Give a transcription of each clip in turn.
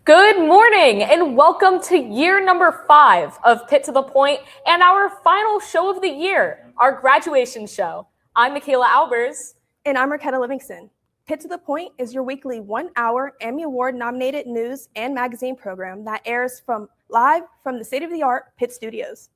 Good morning and welcome to year number 5 of Pitt to the Point and our final show of the year, our graduation show. I'm Michaela Albers. And I'm Raketa Livingston. Pitt to the Point is your weekly 1-hour Emmy Award-nominated news and magazine program that airs live from the state-of-the-art Pitt studios.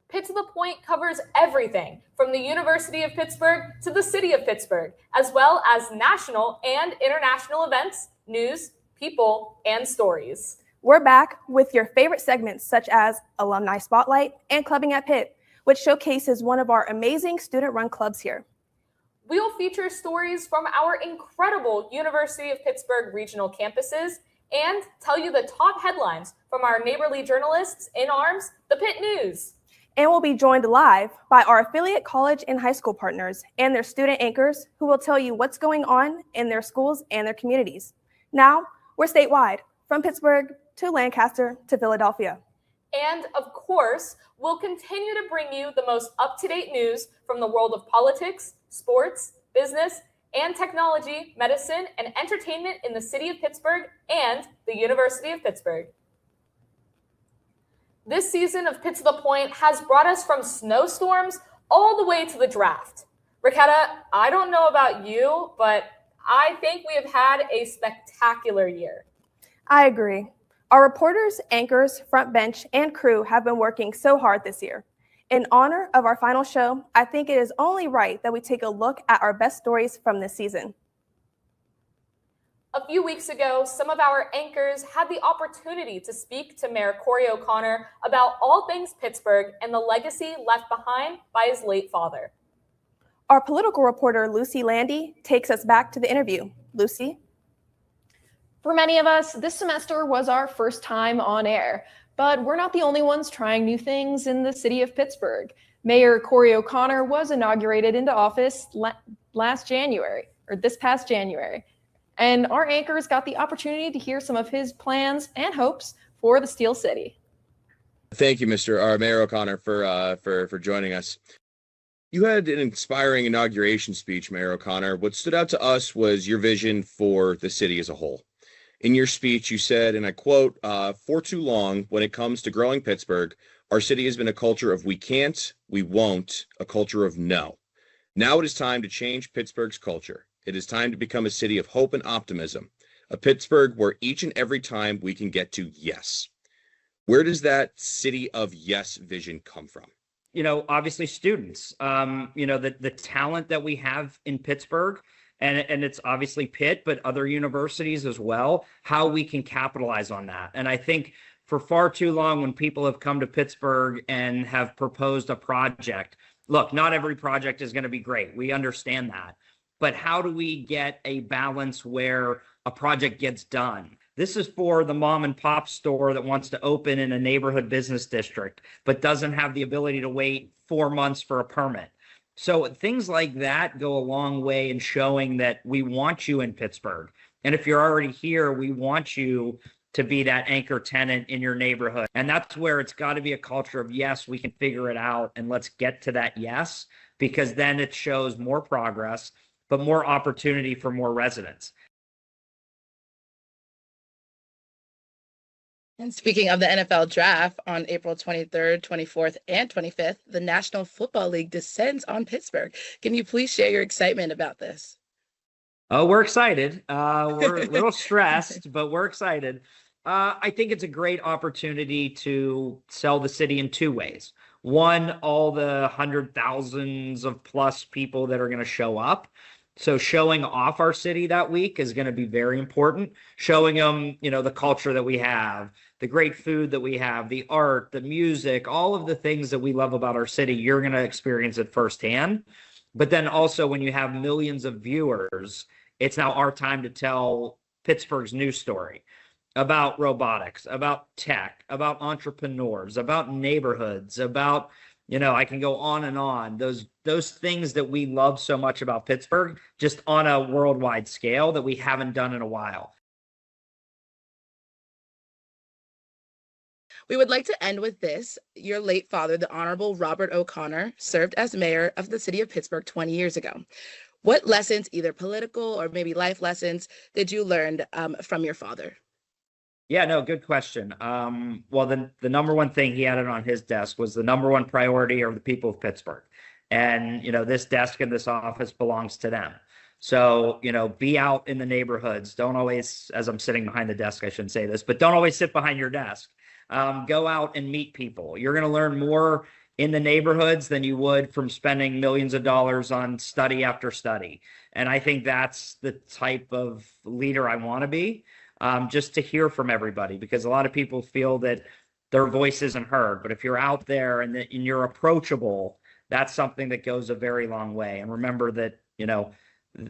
Pitt to the Point covers everything from the University of Pittsburgh to the City of Pittsburgh, as well as national and international events, news, people, and stories. We're back with your favorite segments such as Alumni Spotlight and Clubbing at Pitt, which showcases one of our amazing student-run clubs here. We'll feature stories from our incredible University of Pittsburgh regional campuses and tell you the top headlines from our neighborly journalists in arms, the Pitt News. And we'll be joined live by our affiliate college and high school partners and their student anchors who will tell you what's going on in their schools and their communities. Now, we're statewide, from Pittsburgh to Lancaster to Philadelphia. And of course, we'll continue to bring you the most up-to-date news from the world of politics, sports, business, and technology, medicine, and entertainment in the City of Pittsburgh and the University of Pittsburgh. This season of Pitt to the Point has brought us from snowstorms all the way to the draft. Raketa, I don't know about you, but I think we have had a spectacular year. I agree. Our reporters, anchors, front bench, and crew have been working so hard this year. In honor of our final show, I think it is only right that we take a look at our best stories from this season. A few weeks ago, some of our anchors had the opportunity to speak to Mayor Corey O'Connor about all things Pittsburgh and the legacy left behind by his late father. Our political reporter, Lucy Landy, takes us back to the interview. Lucy? For many of us, this semester was our first time on air, but we're not the only ones trying new things in the City of Pittsburgh. Mayor Corey O'Connor was inaugurated into office this past January, and our anchors got the opportunity to hear some of his plans and hopes for the Steel City. Thank you, Mayor O'Connor, for joining us. You had an inspiring inauguration speech, Mayor O'Connor. What stood out to us was your vision for the city as a whole. In your speech, you said, and I quote, "For too long, when it comes to growing Pittsburgh, our city has been a culture of we can't, we won't, a culture of no. Now it is time to change Pittsburgh's culture. It is time to become a city of hope and optimism, a Pittsburgh where each and every time we can get to yes." Where does that city of yes vision come from? Obviously students, the talent that we have in Pittsburgh, and it's obviously Pitt, but other universities as well, how we can capitalize on that. And I think for far too long, when people have come to Pittsburgh and have proposed a project, look, not every project is going to be great. We understand that. But how do we get a balance where a project gets done? This is for the mom and pop store that wants to open in a neighborhood business district, but doesn't have the ability to wait 4 months for a permit. So things like that go a long way in showing that we want you in Pittsburgh. And if you're already here, we want you to be that anchor tenant in your neighborhood. And that's where it's got to be a culture of, yes, we can figure it out and let's get to that yes, because then it shows more progress, but more opportunity for more residents. And speaking of the NFL draft, on April 23rd, 24th, and 25th, the National Football League descends on Pittsburgh. Can you please share your excitement about this? Oh, we're excited. We're a little stressed, but we're excited. I think it's a great opportunity to sell the city in two ways. One, all the thousands of plus people that are going to show up. So showing off our city that week is going to be very important. Showing them, the culture that we have, the great food that we have, the art, the music, all of the things that we love about our city, you're going to experience it firsthand. But then also when you have millions of viewers, it's now our time to tell Pittsburgh's news story about robotics, about tech, about entrepreneurs, about neighborhoods, about I can go on and on. Those things that we love so much about Pittsburgh, just on a worldwide scale that we haven't done in a while. We would like to end with this. Your late father, the Honorable Robert O'Connor, served as mayor of the city of Pittsburgh 20 years ago. What lessons, either political or maybe life lessons, did you learn from your father? Yeah, no, good question. Well, the number one thing he had it on his desk was the number one priority are the people of Pittsburgh. And, this desk and this office belongs to them. So, be out in the neighborhoods. Don't always, as I'm sitting behind the desk, I shouldn't say this, but don't always sit behind your desk. Go out and meet people. You're going to learn more in the neighborhoods than you would from spending millions of dollars on study after study. And I think that's the type of leader I want to be. Just to hear from everybody, because a lot of people feel that their voice isn't heard. But if you're out there and you're approachable, that's something that goes a very long way. And remember that,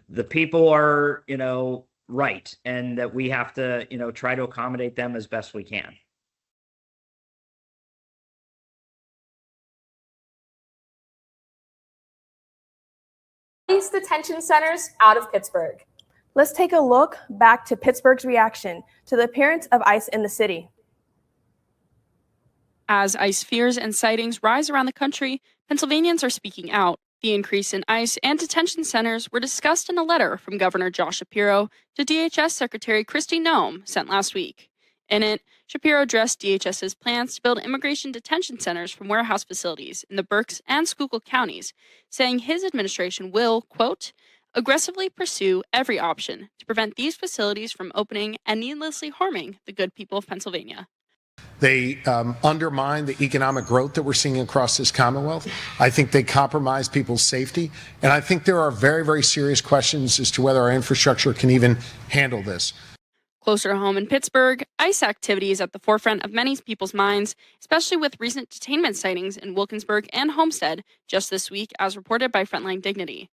the people are, right, and that we have to, try to accommodate them as best we can. ICE detention centers out of Pittsburgh. Let's take a look back to Pittsburgh's reaction to the appearance of ICE in the city. As ICE fears and sightings rise around the country, Pennsylvanians are speaking out. The increase in ICE and detention centers were discussed in a letter from Governor Josh Shapiro to DHS Secretary Kristi Noem sent last week. In it, Shapiro addressed DHS's plans to build immigration detention centers from warehouse facilities in the Berks and Schuylkill counties, saying his administration will, quote, aggressively pursue every option to prevent these facilities from opening and needlessly harming the good people of Pennsylvania. They undermine the economic growth that we're seeing across this Commonwealth. I think they compromise people's safety. And I think there are very, very serious questions as to whether our infrastructure can even handle this. Closer to home in Pittsburgh, ICE activity is at the forefront of many people's minds, especially with recent detainment sightings in Wilkinsburg and Homestead just this week, as reported by Frontline Dignity.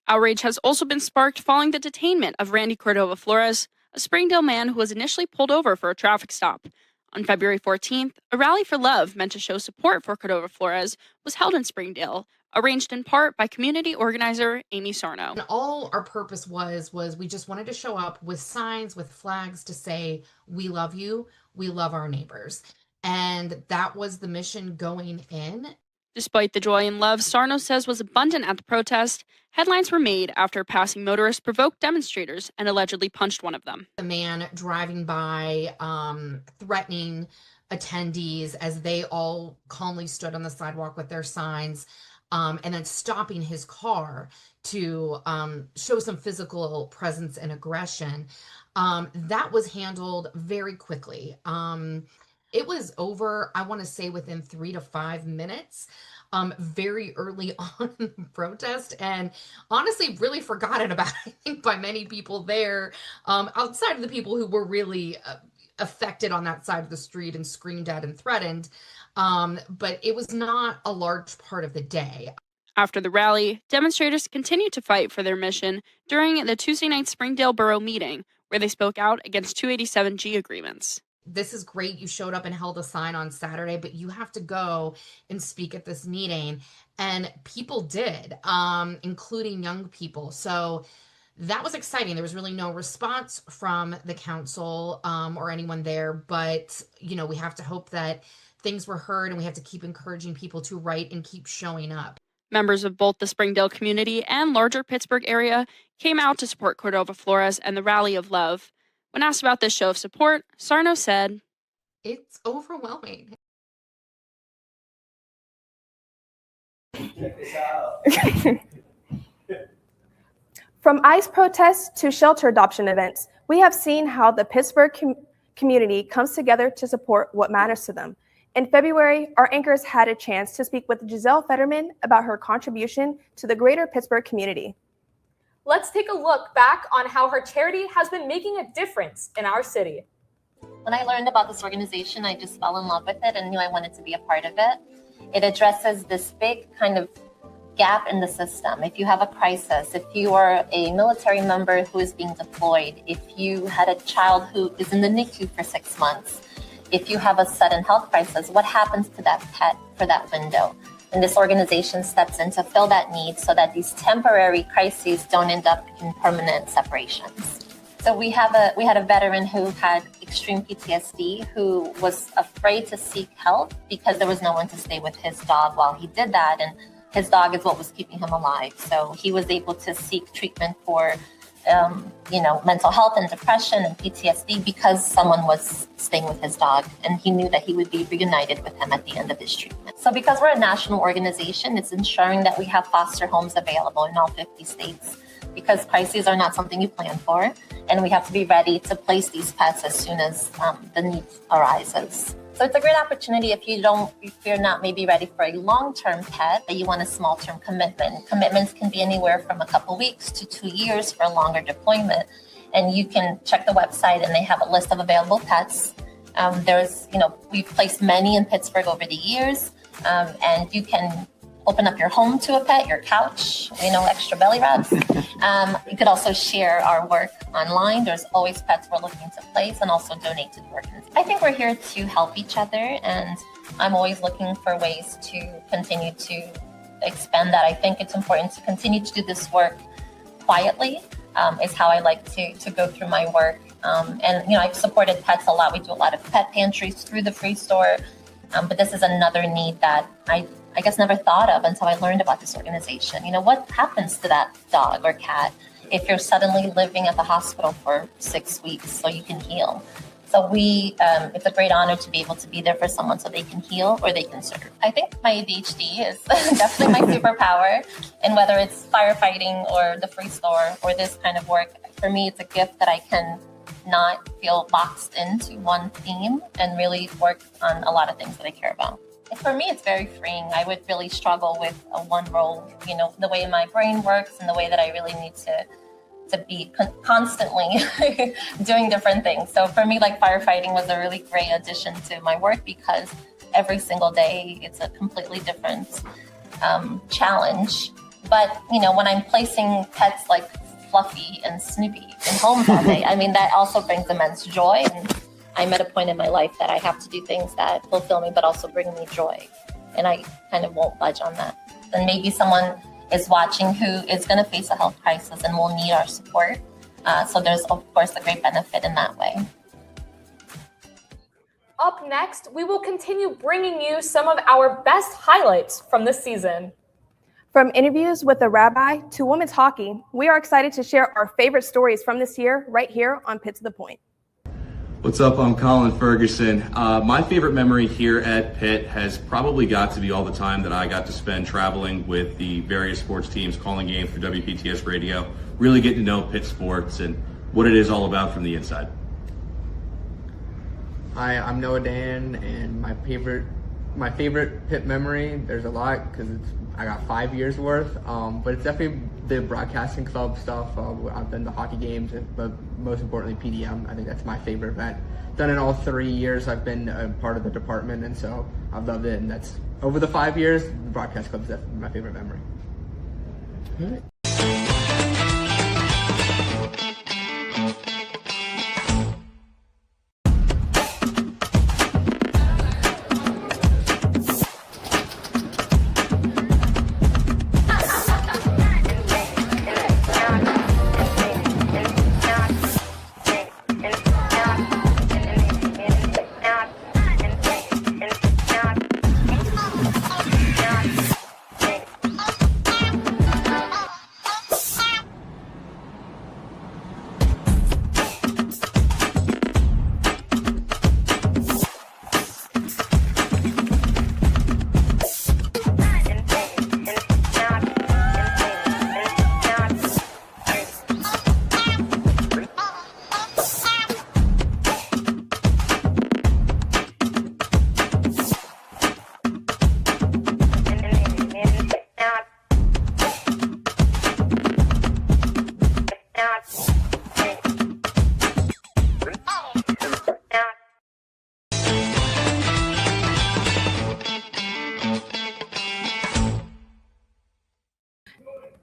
Outrage has also been sparked following the detainment of Randy Cordova Flores, a Springdale man who was initially pulled over for a traffic stop. On February 14th, a rally for love meant to show support for Cordova Flores was held in Springdale, arranged in part by community organizer Amy Sarno. And all our purpose was we just wanted to show up with signs, with flags to say, we love you, we love our neighbors. And that was the mission going in. Despite the joy and love Sarno says was abundant at the protest, headlines were made after a passing motorist provoked demonstrators and allegedly punched one of them. The man driving by, threatening attendees as they all calmly stood on the sidewalk with their signs, and then stopping his car to show some physical presence and aggression. That was handled very quickly. It was over, I want to say, within 3 to 5 minutes, very early on in the protest, and honestly really forgotten about, I think, by many people there, outside of the people who were really affected on that side of the street and screamed at and threatened. But it was not a large part of the day. After the rally, demonstrators continued to fight for their mission during the Tuesday night Springdale Borough meeting, where they spoke out against 287G agreements. This is great. You showed up and held a sign on Saturday, but you have to go and speak at this meeting. And people did, including young people. So that was exciting. There was really no response from the council or anyone there. But, we have to hope that things were heard, and we have to keep encouraging people to write and keep showing up. Members of both the Springdale community and larger Pittsburgh area came out to support Cordova Flores and the Rally of Love. When asked about this show of support, Sarno said, "It's overwhelming." From ICE protests to shelter adoption events, we have seen how the Pittsburgh community comes together to support what matters to them. In February, our anchors had a chance to speak with Giselle Fetterman about her contribution to the greater Pittsburgh community. Let's take a look back on how her charity has been making a difference in our city. When I learned about this organization, I just fell in love with it and knew I wanted to be a part of it. It addresses this big kind of gap in the system. If you have a crisis, if you are a military member who is being deployed, if you had a child who is in the NICU for 6 months, if you have a sudden health crisis, what happens to that pet for that window? And this organization steps in to fill that need so that these temporary crises don't end up in permanent separations. So we had a veteran who had extreme PTSD who was afraid to seek help because there was no one to stay with his dog while he did that. And his dog is what was keeping him alive. So he was able to seek treatment for mental health and depression and PTSD because someone was staying with his dog and he knew that he would be reunited with him at the end of his treatment. So because we're a national organization, it's ensuring that we have foster homes available in all 50 states because crises are not something you plan for, and we have to be ready to place these pets as soon as the need arises. So it's a great opportunity if you're not maybe ready for a long-term pet, but you want a small-term commitment. Commitments can be anywhere from a couple weeks to 2 years for a longer deployment. And you can check the website and they have a list of available pets. We've placed many in Pittsburgh over the years, and you can open up your home to a pet, your couch, extra belly rubs. You could also share our work online. There's always pets we're looking to place and also donate to the organization. I think we're here to help each other, and I'm always looking for ways to continue to expand that. I think it's important to continue to do this work quietly, is how I like to go through my work. I've supported pets a lot. We do a lot of pet pantries through the free store, but this is another need that I guess never thought of until I learned about this organization. What happens to that dog or cat if you're suddenly living at the hospital for 6 weeks so you can heal? So it's a great honor to be able to be there for someone so they can heal or they can serve. I think my ADHD is definitely my superpower, and whether it's firefighting or the free store or this kind of work, for me, it's a gift that I can not feel boxed into one theme and really work on a lot of things that I care about. For me, it's very freeing. I would really struggle with one role, the way my brain works and the way that I really need to be constantly doing different things. So for me, like firefighting was a really great addition to my work because every single day it's a completely different challenge. But, when I'm placing pets like Fluffy and Snoopy in homes all day, that also brings immense joy. And I'm at a point in my life that I have to do things that fulfill me, but also bring me joy. And I kind of won't budge on that. And maybe someone is watching who is going to face a health crisis and will need our support. So there's, of course, a great benefit in that way. Up next, we will continue bringing you some of our best highlights from this season. From interviews with a rabbi to women's hockey, we are excited to share our favorite stories from this year right here on Pitt to the Point. What's up? I'm Colin Ferguson. My favorite memory here at Pitt has probably got to be all the time that I got to spend traveling with the various sports teams, calling games for WPTS radio, really getting to know Pitt sports and what it is all about from the inside. Hi, I'm Noah Dan, and my favorite Pitt memory, there's a lot because I got 5 years worth, but it's definitely the broadcasting club stuff. I've done the hockey games, but most importantly PDM. I think that's my favorite event. Done it all 3 years. I've been a part of the department, and so I've loved it. And that's over the 5 years, the broadcast club is definitely my favorite memory. All right.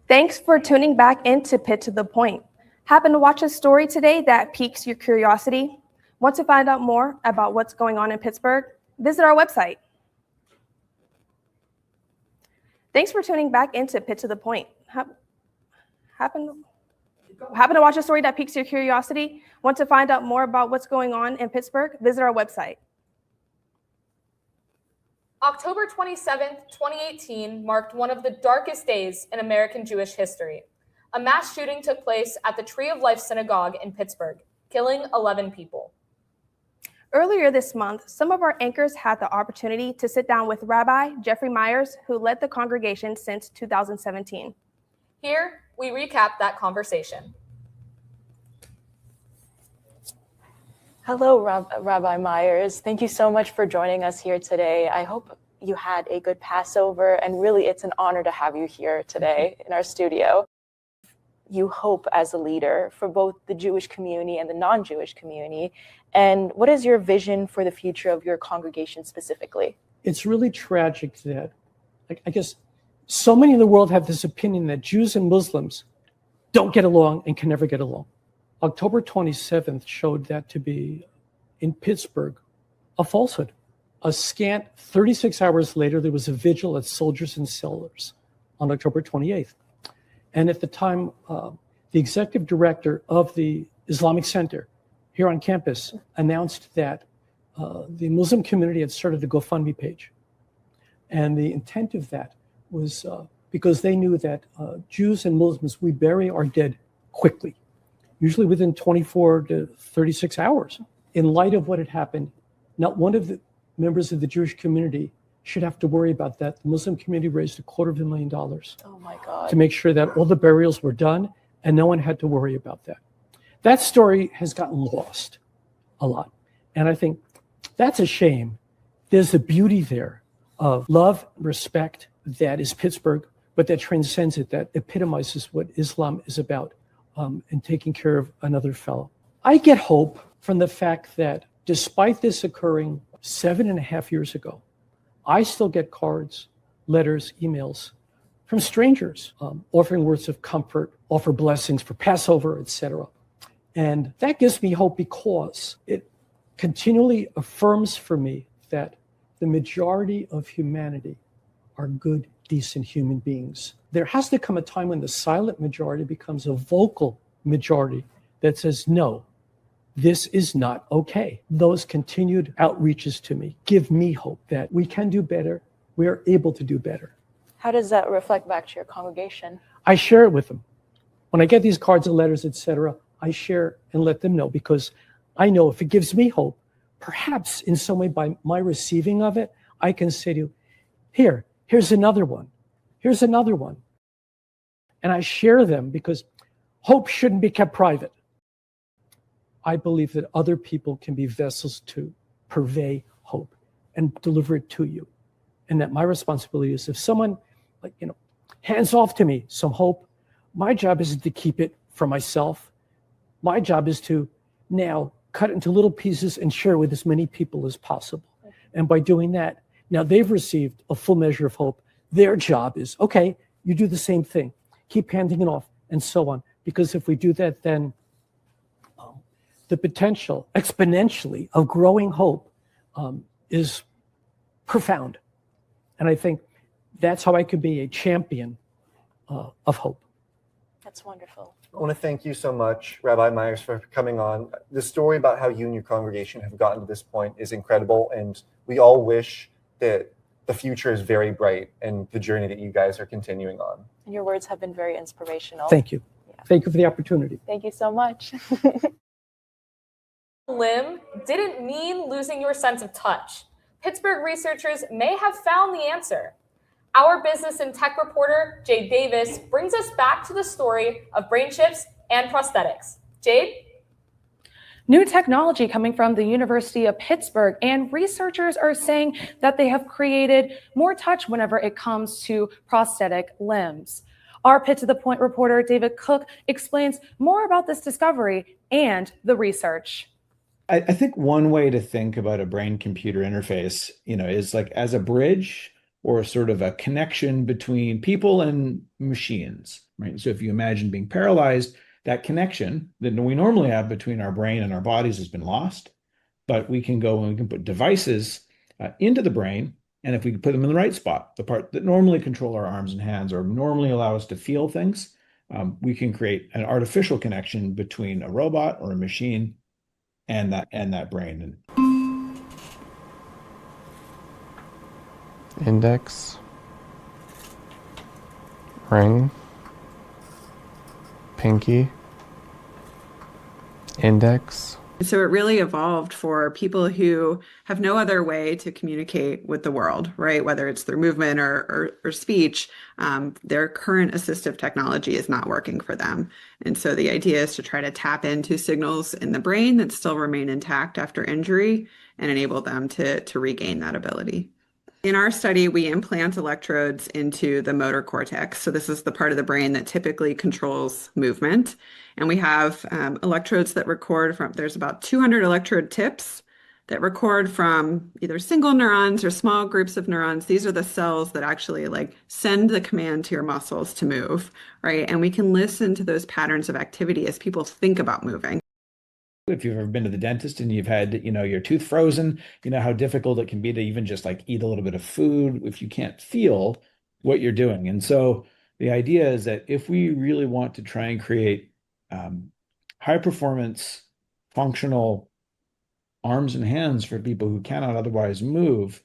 Thanks for tuning back into Pitt to the Point. Happen to watch a story today that piques your curiosity? Want to find out more about what's going on in Pittsburgh? Visit our website. Thanks for tuning back into Pitt to the Point. Happen to watch a story that piques your curiosity? Want to find out more about what's going on in Pittsburgh? Visit our website. October 27th, 2018 marked one of the darkest days in American Jewish history. A mass shooting took place at the Tree of Life Synagogue in Pittsburgh, killing 11 people. Earlier this month, some of our anchors had the opportunity to sit down with Rabbi Jeffrey Myers, who led the congregation since 2017. Here, we recap that conversation. Hello, Rabbi Myers. Thank you so much for joining us here today. I hope you had a good Passover, and really it's an honor to have you here today in our studio. You hope as a leader for both the Jewish community and the non-Jewish community. And what is your vision for the future of your congregation specifically? It's really tragic that, I guess, so many in the world have this opinion that Jews and Muslims don't get along and can never get along. October 27th showed that to be, in Pittsburgh, a falsehood. A scant 36 hours later, there was a vigil at Soldiers and Sailors on October 28th. And at the time, the executive director of the Islamic Center here on campus announced that the Muslim community had started a GoFundMe page. And the intent of that was because they knew that Jews and Muslims, we bury our dead quickly, usually within 24 to 36 hours. In light of what had happened, not one of the members of the Jewish community should have to worry about that. The Muslim community raised $250,000 Oh my God. to make sure that all the burials were done and no one had to worry about that. That story has gotten lost a lot. And I think that's a shame. There's a beauty there of love, respect that is Pittsburgh, but that transcends it, that epitomizes what Islam is about, and taking care of another fellow. I get hope from the fact that despite this occurring 7.5 years ago, I still get cards, letters, emails from strangers offering words of comfort, offer blessings for Passover, etc. And that gives me hope because it continually affirms for me that the majority of humanity are good, decent human beings. There has to come a time when the silent majority becomes a vocal majority that says, no, this is not okay. Those continued outreaches to me give me hope that we can do better. We are able to do better. How does that reflect back to your congregation? I share it with them. When I get these cards and letters, etc., I share and let them know, because I know if it gives me hope, perhaps in some way by my receiving of it, I can say to you, here's another one. Here's another one. And I share them because hope shouldn't be kept private. I believe that other people can be vessels to purvey hope and deliver it to you. And that my responsibility is if someone hands off to me some hope, my job isn't to keep it for myself. My job is to now cut it into little pieces and share with as many people as possible. And by doing that, now they've received a full measure of hope. Their job is, okay, you do the same thing. Keep handing it off and so on. Because if we do that, then the potential exponentially of growing hope is profound. And I think that's how I could be a champion of hope. That's wonderful. I want to thank you so much, Rabbi Myers, for coming on. The story about how you and your congregation have gotten to this point is incredible, and we all wish that the future is very bright and the journey that you guys are continuing on. And your words have been very inspirational. Thank you. Yeah. Thank you for the opportunity. Thank you so much. Limb didn't mean losing your sense of touch. Pittsburgh researchers may have found the answer. Our business and tech reporter, Jade Davis, brings us back to the story of brain chips and prosthetics. Jade? New technology coming from the University of Pittsburgh, and researchers are saying that they have created more touch whenever it comes to prosthetic limbs. Our Pitt to the Point reporter, David Cook, explains more about this discovery and the research. I think one way to think about a brain-computer interface, is like as a bridge or sort of a connection between people and machines, right? So if you imagine being paralyzed, that connection that we normally have between our brain and our bodies has been lost, but we can go and we can put devices into the brain. And if we put them in the right spot, the part that normally control our arms and hands or normally allow us to feel things, we can create an artificial connection between a robot or a machine and that brain. Index, ring, pinky, index. So it really evolved for people who have no other way to communicate with the world, right? Whether it's through movement or speech, their current assistive technology is not working for them. And so the idea is to try to tap into signals in the brain that still remain intact after injury and enable them to regain that ability. In our study, we implant electrodes into the motor cortex. So this is the part of the brain that typically controls movement. And we have electrodes that record from, there's about 200 electrode tips that record from either single neurons or small groups of neurons. These are the cells that actually like send the command to your muscles to move, right? And we can listen to those patterns of activity as people think about moving. If you've ever been to the dentist and you've had, your tooth frozen, you know how difficult it can be to even just like eat a little bit of food if you can't feel what you're doing. And so the idea is that if we really want to try and create high performance, functional arms and hands for people who cannot otherwise move,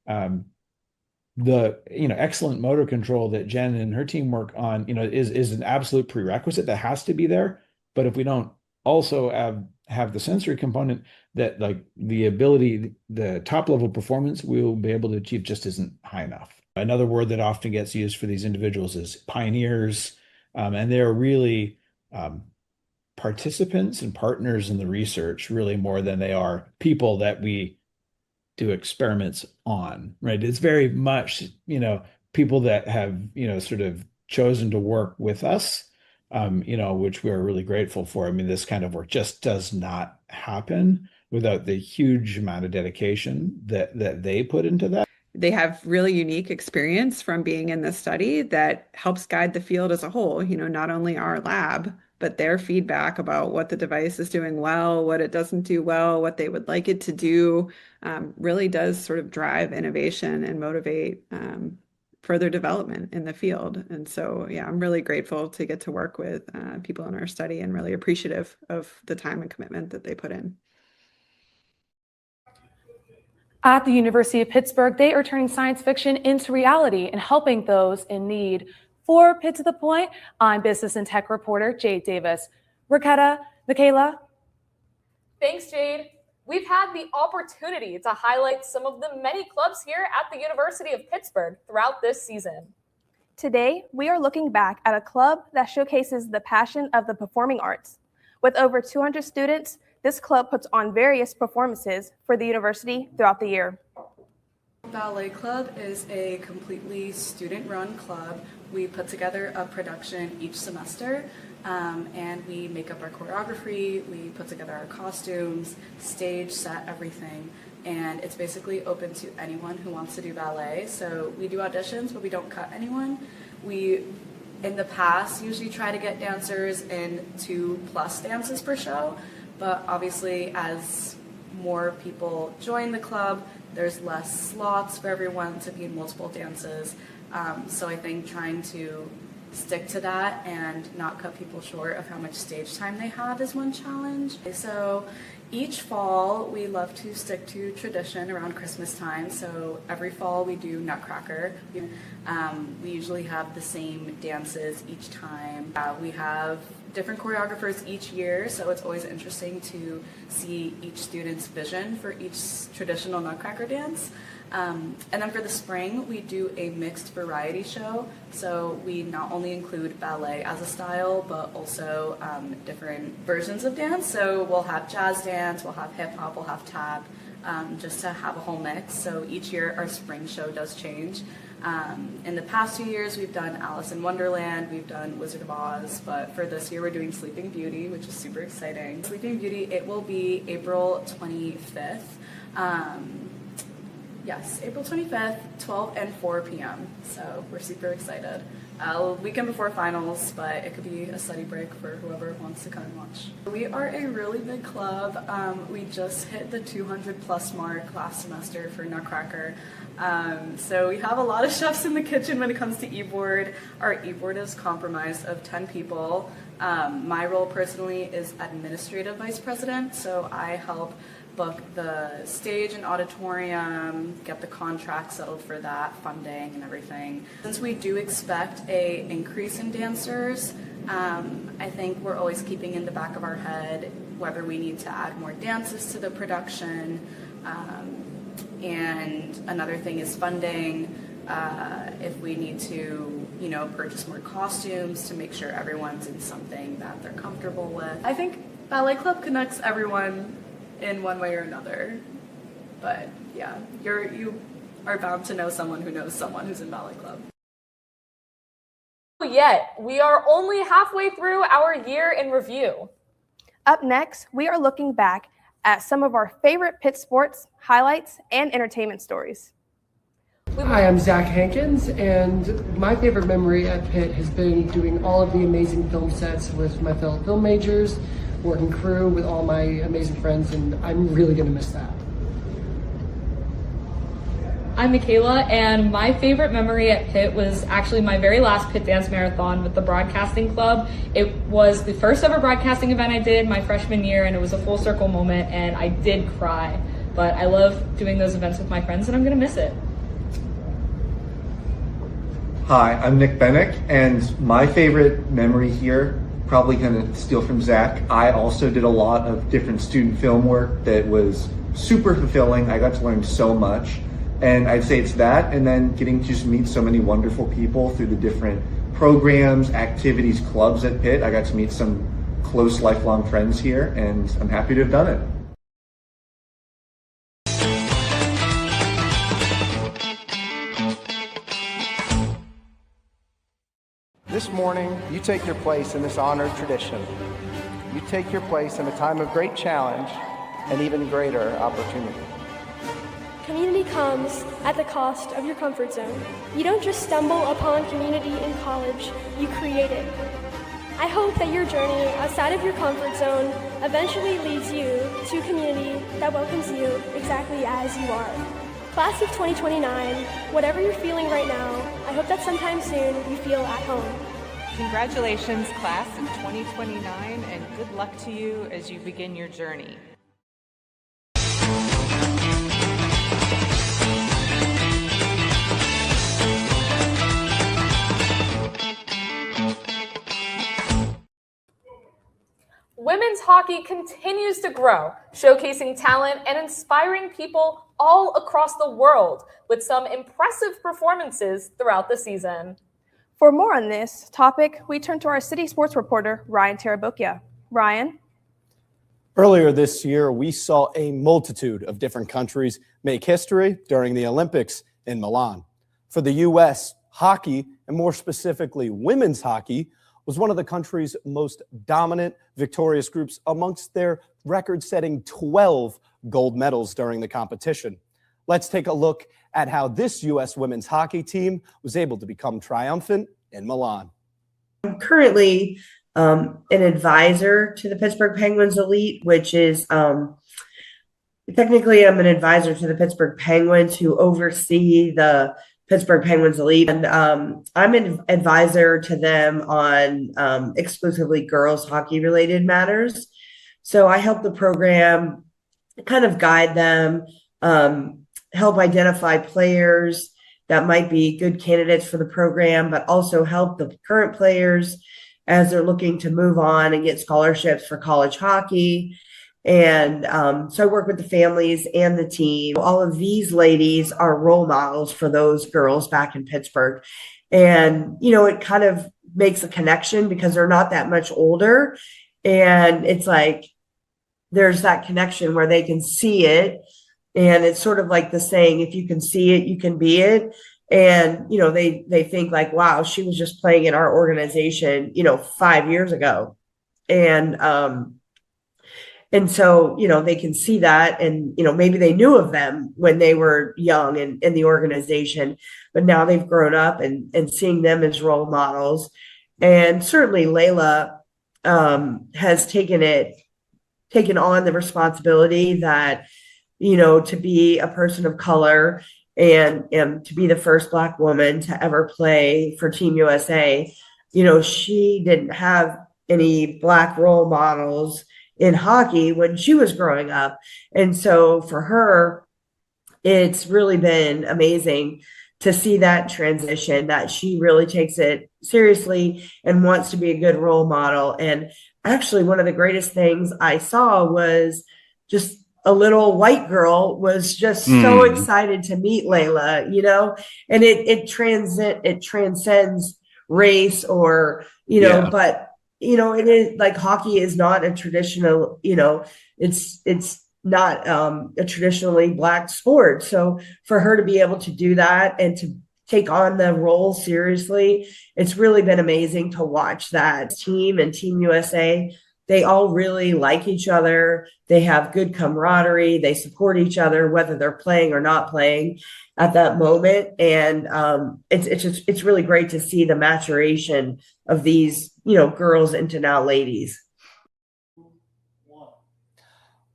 the excellent motor control that Jen and her team work on, is an absolute prerequisite that has to be there. But if we don't also have the sensory component, that like the ability, the top level performance we'll be able to achieve just isn't high enough. Another word that often gets used for these individuals is pioneers, and they're really participants and partners in the research, really more than they are people that we do experiments on, right? It's very much, people that have, sort of chosen to work with us, which we're really grateful for. I mean, this kind of work just does not happen without the huge amount of dedication that they put into that. They have really unique experience from being in this study that helps guide the field as a whole, not only our lab, but their feedback about what the device is doing well, what it doesn't do well, what they would like it to do, really does sort of drive innovation and motivate further development in the field. And so, yeah, I'm really grateful to get to work with people in our study and really appreciative of the time and commitment that they put in. At the University of Pittsburgh, they are turning science fiction into reality and helping those in need. For Pitt to the Point, I'm business and tech reporter Jade Davis. Michaela. Thanks, Jade. We've had the opportunity to highlight some of the many clubs here at the University of Pittsburgh throughout this season. Today, we are looking back at a club that showcases the passion of the performing arts. With over 200 students, this club puts on various performances for the university throughout the year. Ballet Club is a completely student-run club. We put together a production each semester, and we make up our choreography, we put together our costumes, stage, set, everything. And it's basically open to anyone who wants to do ballet. So we do auditions, but we don't cut anyone. We, in the past, usually try to get dancers in 2+ dances per show, but obviously as more people join the club, there's less slots for everyone to be in multiple dances. So I think trying to stick to that and not cut people short of how much stage time they have is one challenge. So each fall we love to stick to tradition around Christmas time. So every fall we do Nutcracker. We usually have the same dances each time. We have different choreographers each year, so it's always interesting to see each student's vision for each traditional Nutcracker dance. And then for the spring, we do a mixed variety show. So we not only include ballet as a style, but also different versions of dance. So we'll have jazz dance, we'll have hip hop, we'll have tap, just to have a whole mix. So each year our spring show does change. In the past 2 years, we've done Alice in Wonderland, we've done Wizard of Oz, but for this year we're doing Sleeping Beauty, which is super exciting. Sleeping Beauty, it will be April 25th. Yes, April 25th, 12 and 4 p.m. So we're super excited. Weekend before finals, but it could be a study break for whoever wants to come and watch. We are a really big club. We just hit the 200+ mark last semester for Nutcracker. So we have a lot of chefs in the kitchen when it comes to e-board. Our e-board is comprised of 10 people. My role personally is administrative vice president, so I help book the stage and auditorium, get the contract settled for that, funding and everything. Since we do expect an increase in dancers, I think we're always keeping in the back of our head whether we need to add more dances to the production. And another thing is funding. If we need to, purchase more costumes to make sure everyone's in something that they're comfortable with. I think Ballet Club connects everyone in one way or another. But yeah, you are bound to know someone who knows someone who's in Ballet Club. Yet, we are only halfway through our year in review. Up next, we are looking back at some of our favorite Pitt sports, highlights, and entertainment stories. Hi, I'm Zach Hankins, and my favorite memory at Pitt has been doing all of the amazing film sets with my fellow film majors, working crew with all my amazing friends, and I'm really going to miss that. I'm Michaela, and my favorite memory at Pitt was actually my very last Pitt Dance Marathon with the Broadcasting Club. It was the first ever broadcasting event I did my freshman year, and it was a full circle moment, and I did cry. But I love doing those events with my friends, and I'm going to miss it. Hi, I'm Nick Bennick, and my favorite memory here, probably going to steal from Zach, I also did a lot of different student film work that was super fulfilling. I got to learn so much. And I'd say it's that, and then getting to just meet so many wonderful people through the different programs, activities, clubs at Pitt. I got to meet some close lifelong friends here, and I'm happy to have done it. This morning, you take your place in this honored tradition. You take your place in a time of great challenge and even greater opportunity. Community comes at the cost of your comfort zone. You don't just stumble upon community in college, you create it. I hope that your journey outside of your comfort zone eventually leads you to a community that welcomes you exactly as you are. Class of 2029, whatever you're feeling right now, I hope that sometime soon you feel at home. Congratulations, class of 2029, and good luck to you as you begin your journey. Women's hockey continues to grow, showcasing talent and inspiring people all across the world with some impressive performances throughout the season. For more on this topic, we turn to our city sports reporter, Ryan Tarabukia. Ryan? Earlier this year, we saw a multitude of different countries make history during the Olympics in Milan. For the U.S., hockey, and more specifically women's hockey, was one of the country's most dominant, victorious groups amongst their record-setting 12 gold medals during the competition. Let's take a look at how this U.S. women's hockey team was able to become triumphant in Milan. I'm currently an advisor to the Pittsburgh Penguins Elite, which is technically I'm an advisor to the Pittsburgh Penguins who oversee the Pittsburgh Penguins Elite. And I'm an advisor to them on exclusively girls hockey related matters. So I help the program kind of guide them, help identify players that might be good candidates for the program, but also help the current players as they're looking to move on and get scholarships for college hockey. And so I work with the families and the team. All of these ladies are role models for those girls back in Pittsburgh. And, it kind of makes a connection because they're not that much older. And it's like, there's that connection where they can see it. And it's sort of like the saying, if you can see it, you can be it. And, they think like, wow, she was just playing in our organization, 5 years ago. And so, they can see that and, maybe they knew of them when they were young and in the organization, but now they've grown up and seeing them as role models. And certainly Layla has taken on the responsibility that, to be a person of color and to be the first Black woman to ever play for Team USA. She didn't have any Black role models in hockey when she was growing up. And so for her, it's really been amazing to see that transition, that she really takes it seriously and wants to be a good role model. And actually, one of the greatest things I saw was just a little white girl was just so excited to meet Layla, and it transcends race or, but it is like hockey is not a traditional, it's not a traditionally Black sport. So for her to be able to do that and to take on the role seriously, it's really been amazing to watch that team and Team USA. They all really like each other. They have good camaraderie. They support each other, whether they're playing or not playing at that moment. And it's really great to see the maturation of these, girls into now ladies.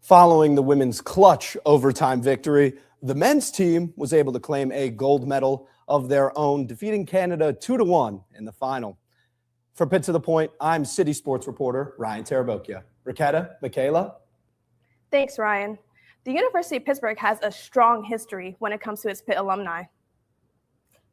Following the women's clutch overtime victory, the men's team was able to claim a gold medal of their own, defeating Canada 2-1 in the final. For Pitt to the Point, I'm City Sports reporter Ryan Tarabokia. Raketa, Michaela? Thanks, Ryan. The University of Pittsburgh has a strong history when it comes to its Pitt alumni.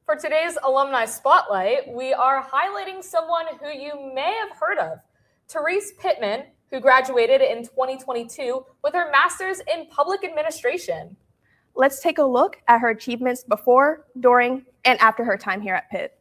For today's Alumni Spotlight, we are highlighting someone who you may have heard of, Therese Pittman, who graduated in 2022 with her master's in public administration. Let's take a look at her achievements before, during, and after her time here at Pitt.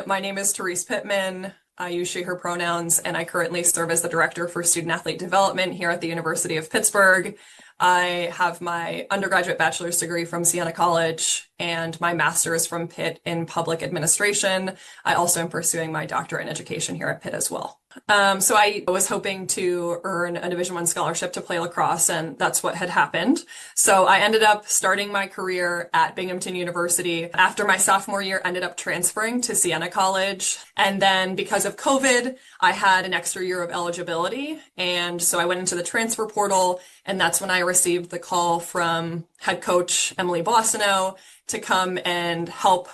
My name is Therese Pittman. I use she, her pronouns, and I currently serve as the Director for Student Athlete Development here at the University of Pittsburgh. I have my undergraduate bachelor's degree from Siena College and my master's from Pitt in public administration. I also am pursuing my doctorate in education here at Pitt as well. So I was hoping to earn a Division I scholarship to play lacrosse, and that's what had happened. So I ended up starting my career at Binghamton University. After my sophomore year, ended up transferring to Siena College. And then because of COVID, I had an extra year of eligibility. And so I went into the transfer portal, and that's when I received the call from head coach Emily Bossino to come and help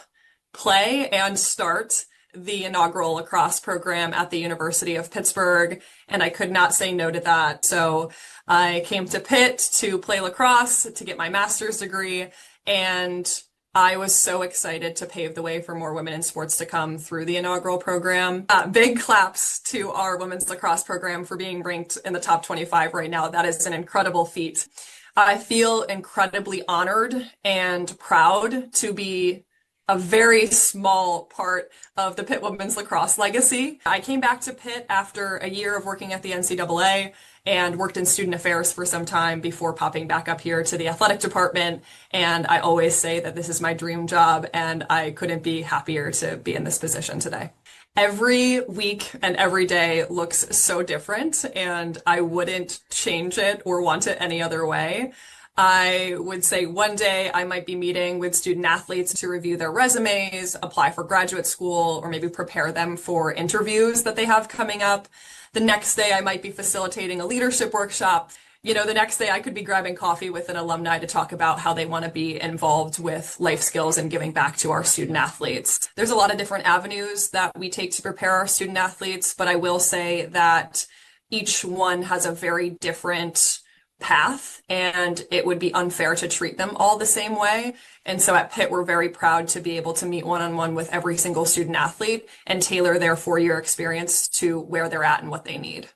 play and start the inaugural lacrosse program at the University of Pittsburgh, and I could not say no to that. So I came to Pitt to play lacrosse, to get my master's degree, and I was so excited to pave the way for more women in sports to come through the inaugural program. Big claps to our women's lacrosse program for being ranked in the top 25 right now. That is an incredible feat. I feel incredibly honored and proud to be a very small part of the Pitt women's lacrosse legacy. I came back to Pitt after a year of working at the NCAA and worked in student affairs for some time before popping back up here to the athletic department. And I always say that this is my dream job, and I couldn't be happier to be in this position today. Every week and every day looks so different, and I wouldn't change it or want it any other way. I would say one day I might be meeting with student athletes to review their resumes, apply for graduate school, or maybe prepare them for interviews that they have coming up. The next day I might be facilitating a leadership workshop. The next day I could be grabbing coffee with an alumni to talk about how they want to be involved with life skills and giving back to our student athletes. There's a lot of different avenues that we take to prepare our student athletes, but I will say that each one has a very different path, and it would be unfair to treat them all the same way. And so at Pitt, we're very proud to be able to meet one-on-one with every single student athlete and tailor their 4-year experience to where they're at and what they need.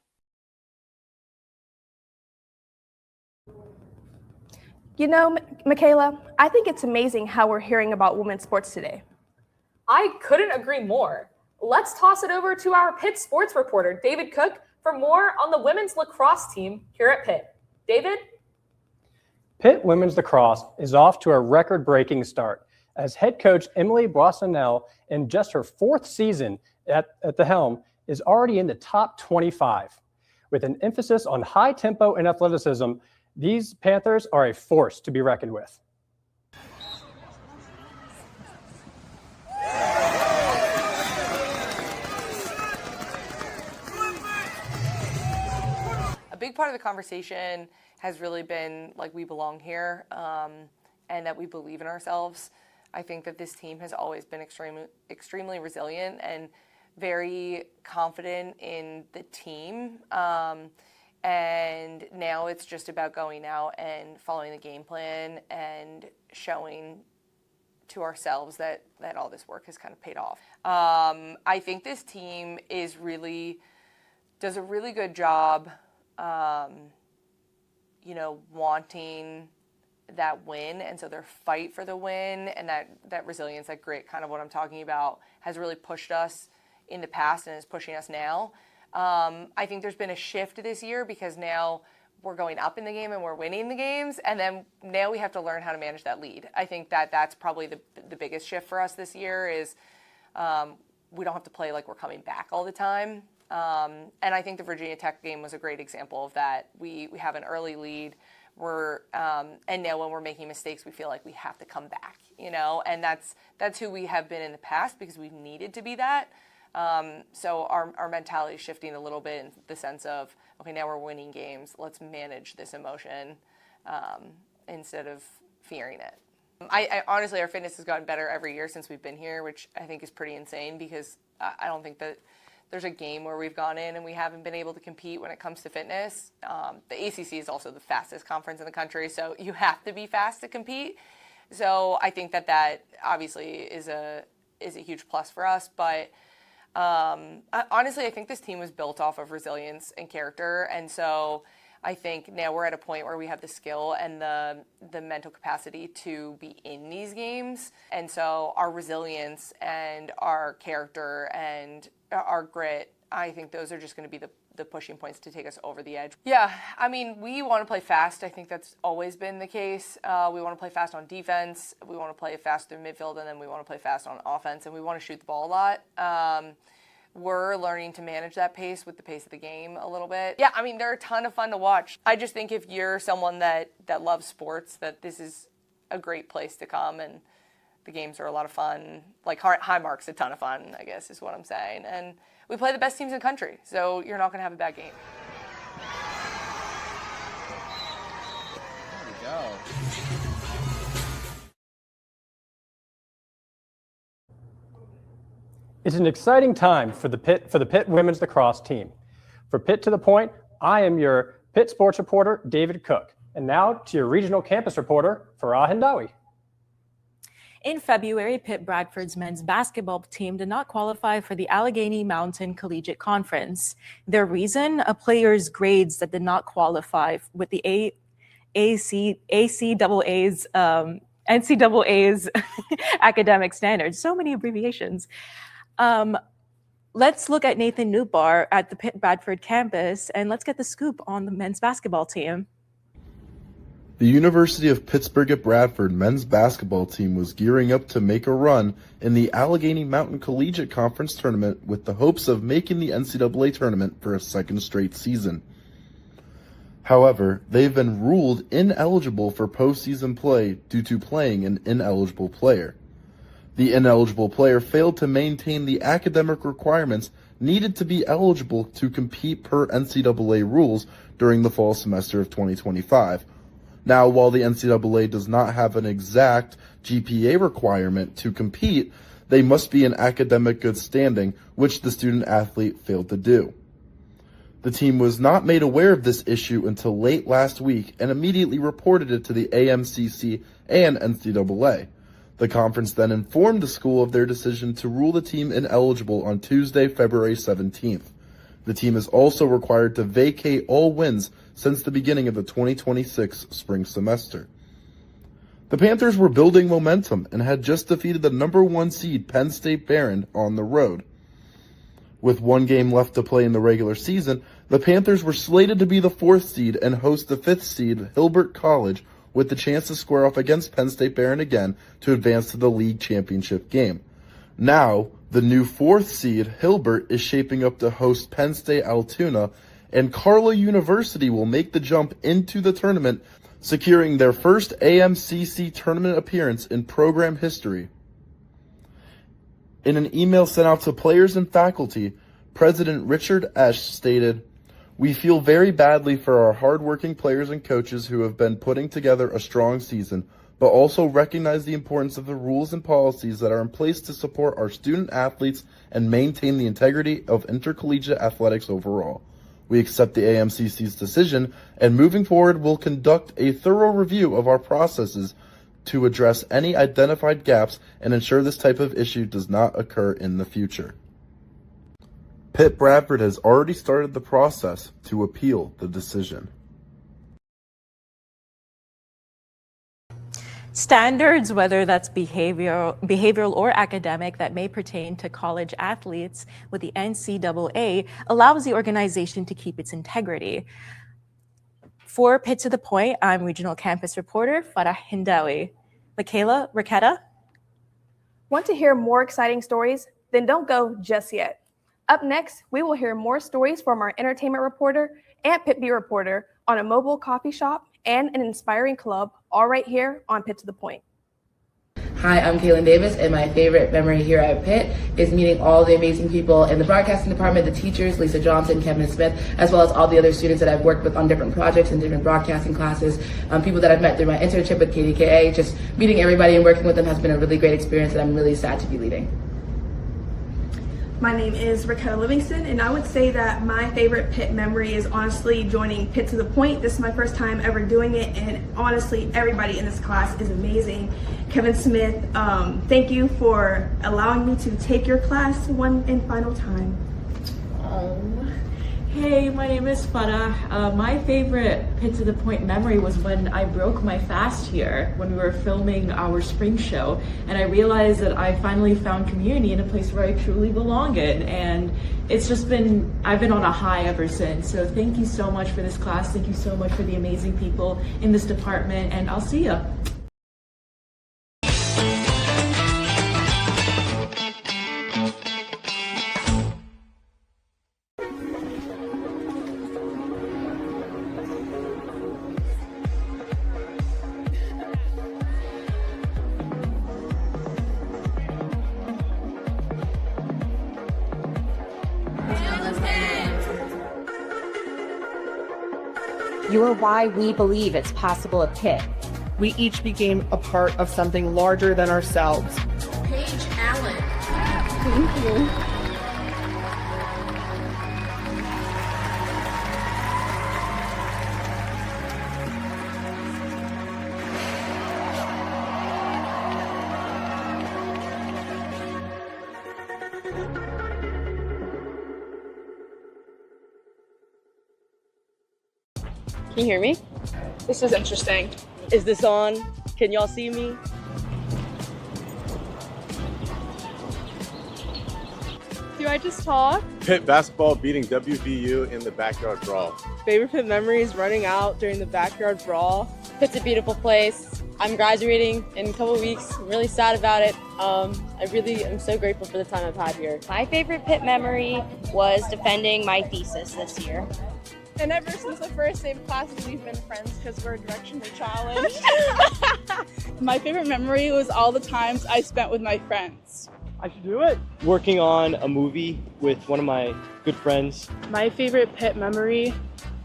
Michaela, I think it's amazing how we're hearing about women's sports today. I couldn't agree more. Let's toss it over to our Pitt sports reporter, David Cook, for more on the women's lacrosse team here at Pitt. David? Pitt women's lacrosse is off to a record-breaking start as head coach Emily Boissonel, in just her 4th season at the helm, is already in the top 25. With an emphasis on high tempo and athleticism, these Panthers are a force to be reckoned with. A big part of the conversation has really been like we belong here and that we believe in ourselves. I think that this team has always been extremely resilient, and very confident in the team. And now it's just about going out and following the game plan and showing to ourselves that all this work has kind of paid off. I think this team does a really good job, wanting that win, and so their fight for the win and that resilience, that grit, kind of what I'm talking about, has really pushed us in the past and is pushing us now. I think there's been a shift this year because now we're going up in the game and we're winning the games, and then now we have to learn how to manage that lead. I think that's probably the biggest shift for us this year is we don't have to play like we're coming back all the time. And I think the Virginia Tech game was a great example of that. We have an early lead. And now when we're making mistakes, we feel like we have to come back, and that's who we have been in the past because we've needed to be that. So our mentality is shifting a little bit in the sense of, okay, now we're winning games. Let's manage this emotion instead of fearing it. I honestly, our fitness has gotten better every year since we've been here, which I think is pretty insane because I don't think that there's a game where we've gone in and we haven't been able to compete when it comes to fitness. The ACC is also the fastest conference in the country, so you have to be fast to compete. So I think that obviously is a huge plus for us, but honestly, I think this team was built off of resilience and character, and so I think now we're at a point where we have the skill and the mental capacity to be in these games, and so our resilience and our character and our grit, I think those are just going to be the pushing points to take us over the edge. Yeah, I mean, we want to play fast. I think that's always been the case. We want to play fast on defense. We want to play fast through midfield, and then we want to play fast on offense, and we want to shoot the ball a lot. We're learning to manage that pace with the pace of the game a little bit. Yeah, I mean, they're a ton of fun to watch. I just think if you're someone that loves sports, that this is a great place to come, and the games are a lot of fun. Like Highmark's a ton of fun, I guess is what I'm saying. And we play the best teams in the country, so you're not going to have a bad game. There we go. It's an exciting time for the Pitt women's lacrosse team. For Pitt to the Point, I am your Pitt sports reporter, David Cook. And now to your regional campus reporter, Farah Hindawi. In February, Pitt Bradford's men's basketball team did not qualify for the Allegheny Mountain Collegiate Conference. Their reason? A player's grades that did not qualify with the NCAA's academic standards. So many abbreviations. Let's look at Nathan Newbar at the Pitt Bradford campus, and let's get the scoop on the men's basketball team. The University of Pittsburgh at Bradford men's basketball team was gearing up to make a run in the Allegheny Mountain Collegiate Conference tournament with the hopes of making the NCAA tournament for a second straight season. However, they've been ruled ineligible for postseason play due to playing an ineligible player. The ineligible player failed to maintain the academic requirements needed to be eligible to compete per NCAA rules during the fall semester of 2025. Now, while the NCAA does not have an exact GPA requirement to compete, they must be in academic good standing, which the student athlete failed to do. The team was not made aware of this issue until late last week and immediately reported it to the AMCC and NCAA. The conference then informed the school of their decision to rule the team ineligible on Tuesday, February 17th. The team is also required to vacate all wins since the beginning of the 2026 spring semester. The Panthers were building momentum and had just defeated the number 1 seed Penn State Barron on the road. With one game left to play in the regular season, the Panthers were slated to be the 4th seed and host the 5th seed Hilbert College with the chance to square off against Penn State Barron again to advance to the league championship game. Now, the new 4th seed, Hilbert, is shaping up to host Penn State Altoona, and Carlow University will make the jump into the tournament, securing their first AMCC tournament appearance in program history. In an email sent out to players and faculty, President Richard Esch stated, We feel very badly for our hardworking players and coaches who have been putting together a strong season, but also recognize the importance of the rules and policies that are in place to support our student athletes and maintain the integrity of intercollegiate athletics overall. We accept the AMCC's decision, and moving forward, we'll conduct a thorough review of our processes to address any identified gaps and ensure this type of issue does not occur in the future. Pitt Bradford has already started the process to appeal the decision. Standards, whether that's behavioral or academic, that may pertain to college athletes with the NCAA allows the organization to keep its integrity. For Pitt to the Point, I'm regional campus reporter Farah Hindawi. Michaela Raqueta. Want to hear more exciting stories? Then don't go just yet. Up next, we will hear more stories from our entertainment reporter and Pitt Beat reporter on a mobile coffee shop and an inspiring club, all right here on Pitt to the Point. Hi, I'm Kaylin Davis, and my favorite memory here at Pitt is meeting all the amazing people in the broadcasting department, the teachers, Lisa Johnson, Kevin Smith, as well as all the other students that I've worked with on different projects and different broadcasting classes, people that I've met through my internship with KDKA. Just meeting everybody and working with them has been a really great experience that I'm really sad to be leaving. My name is Raquel Livingston, and I would say that my favorite Pitt memory is honestly joining Pitt to the Point. This is my first time ever doing it, and honestly, everybody in this class is amazing. Kevin Smith, thank you for allowing me to take your class one and final time. Hey, my name is Farah. My favorite Pitt to the Point memory was when I broke my fast here when we were filming our spring show, and I realized that I finally found community in a place where I truly belong in, and it's just been, I've been on a high ever since. So thank you so much for this class. Thank you so much for the amazing people in this department, and I'll see ya. You are why we believe it's possible at Pitt. We each became a part of something larger than ourselves. Paige Allen. Thank you. Can you hear me? This is interesting. Is this on? Can y'all see me? Do I just talk? Pitt basketball beating WVU in the backyard brawl. Favorite Pitt memories running out during the backyard brawl. Pitt's a beautiful place. I'm graduating in a couple weeks. I'm really sad about it. I really am so grateful for the time I've had here. My favorite Pitt memory was defending my thesis this year. And ever since the first day of classes, we've been friends because we're directionally challenged. My favorite memory was all the times I spent with my friends. I should do it. Working on a movie with one of my good friends. My favorite Pitt memory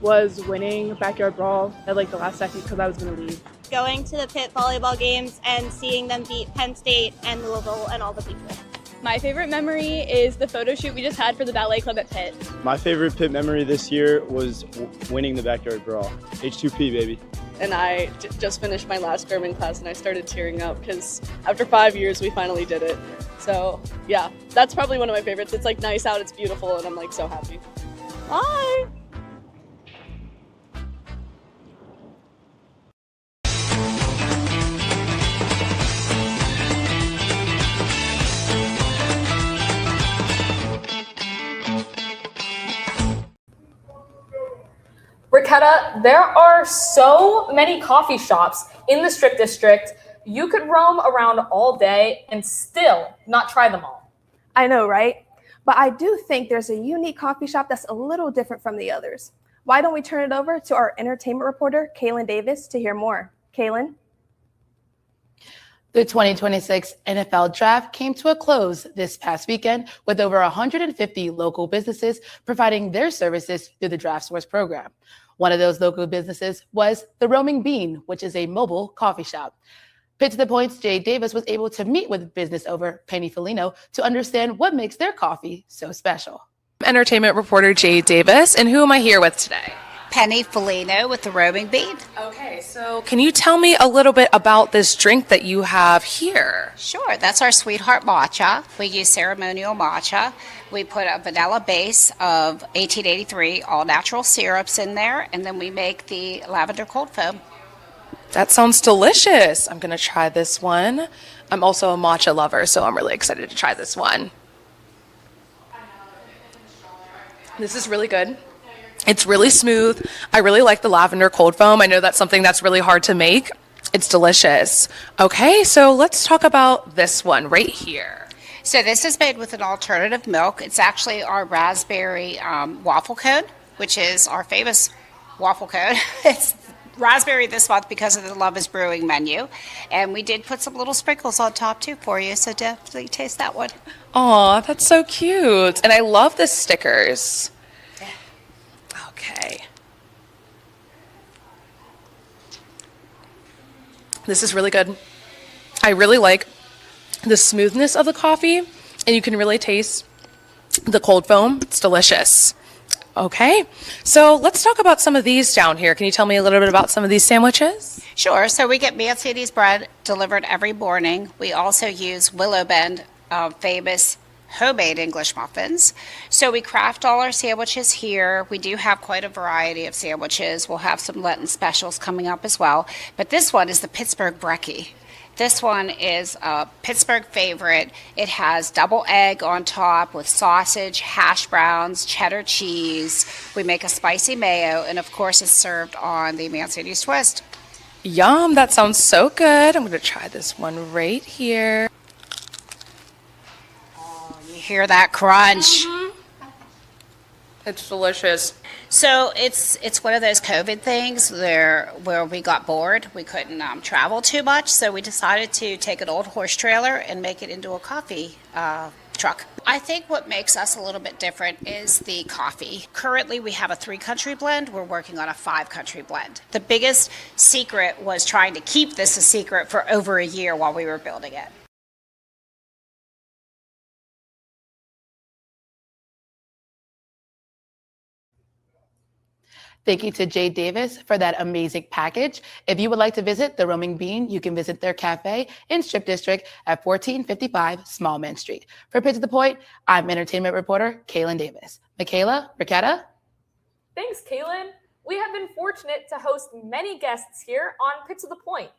was winning Backyard Brawl at like the last second because I was going to leave. Going to the Pitt volleyball games and seeing them beat Penn State and Louisville and all the people. My favorite memory is the photo shoot we just had for the ballet club at Pitt. My favorite Pitt memory this year was winning the backyard brawl. H2P, baby. And I just finished my last German class and I started tearing up because after 5 years we finally did it. So yeah, that's probably one of my favorites. It's like nice out, it's beautiful, and I'm like so happy. Bye! Raqueta, there are so many coffee shops in the Strip District. You could roam around all day and still not try them all. I know, right? But I do think there's a unique coffee shop that's a little different from the others. Why don't we turn it over to our entertainment reporter, Kaylin Davis, to hear more. Kaylin? The 2026 NFL Draft came to a close this past weekend with over 150 local businesses providing their services through the Draft Source program. One of those local businesses was the Roaming Bean, which is a mobile coffee shop. Pitt to the Point's Jay Davis was able to meet with business owner Penny Felino to understand what makes their coffee so special. Entertainment reporter Jay Davis, and who am I here with today? Penny Felino with the Roaming Bean. Okay, so can you tell me a little bit about this drink that you have here? Sure, that's our Sweetheart Matcha. We use ceremonial matcha. We put a vanilla base of 1883 all natural syrups in there, and then we make the lavender cold foam. That sounds delicious. I'm going to try this one. I'm also a matcha lover, so I'm really excited to try this one. This is really good. It's really smooth. I really like the lavender cold foam. I know that's something that's really hard to make. It's delicious. Okay, so let's talk about this one right here. So this is made with an alternative milk. It's actually our raspberry waffle cone, which is our famous waffle cone. It's raspberry this month because of the Love is Brewing menu. And we did put some little sprinkles on top too for you, so definitely taste that one. Aw, that's so cute. And I love the stickers. Okay. This is really good. I really like the smoothness of the coffee, and you can really taste the cold foam. It's delicious. Okay, so let's talk about some of these down here. Can you tell me a little bit about some of these sandwiches? Sure. So we get Mancini's bread delivered every morning. We also use Willow Bend, famous homemade English muffins. So we craft all our sandwiches here. We do have quite a variety of sandwiches. We'll have some Lenten specials coming up as well. But this one is the Pittsburgh Brekkie. This one is a Pittsburgh favorite. It has double egg on top with sausage, hash browns, cheddar cheese. We make a spicy mayo, and of course it's served on the Mancini's twist. Yum, that sounds so good. I'm going to try this one right here. Hear that crunch? It's delicious. So it's one of those COVID things where we got bored. We couldn't travel too much, so we decided to take an old horse trailer and make it into a coffee truck. I think what makes us a little bit different is the coffee. Currently, we have a 3-country blend. We're working on a 5-country blend. The biggest secret was trying to keep this a secret for over a year while we were building it. Thank you to Jay Davis for that amazing package. If you would like to visit the Roaming Bean, you can visit their cafe in Strip District at 1455 Small Main Street. For Pitt to the Point, I'm entertainment reporter Kaylin Davis. Michaela, Ricketta? Thanks, Kaylin. We have been fortunate to host many guests here on Pitt to the Point.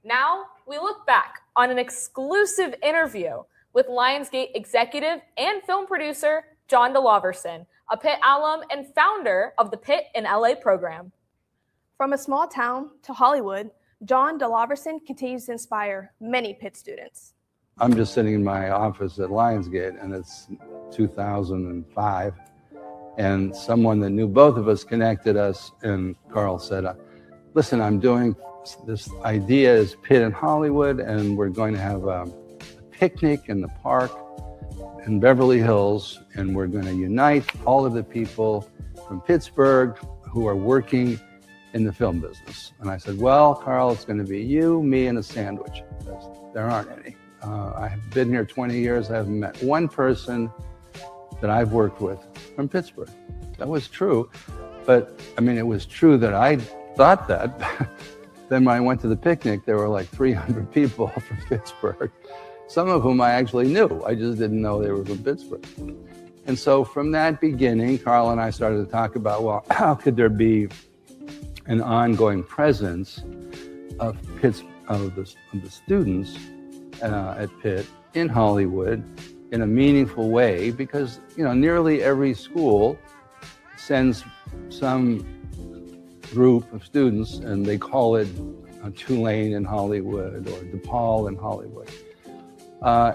Now, we look back on an exclusive interview with Lionsgate executive and film producer John DeLaverson, a Pitt alum and founder of the Pitt in LA program. From a small town to Hollywood, John DeLaverson continues to inspire many Pitt students. I'm just sitting in my office at Lionsgate, and it's 2005, and someone that knew both of us connected us, and Carl said, listen, I'm doing this idea is Pitt in Hollywood, and we're going to have a picnic in the park in Beverly Hills, and we're going to unite all of the people from Pittsburgh who are working in the film business. And I said, well, Carl, it's going to be you, me, and a sandwich. There aren't any. I have been here 20 years. I haven't met one person that I've worked with from Pittsburgh. That was true. But I mean, it was true that I thought that. Then when I went to the picnic, there were like 300 people from Pittsburgh. Some of whom I actually knew. I just didn't know they were from Pittsburgh. And so from that beginning, Carl and I started to talk about, well, how could there be an ongoing presence of the students at Pitt in Hollywood in a meaningful way? Because, you know, nearly every school sends some group of students, and they call it Tulane in Hollywood or DePaul in Hollywood.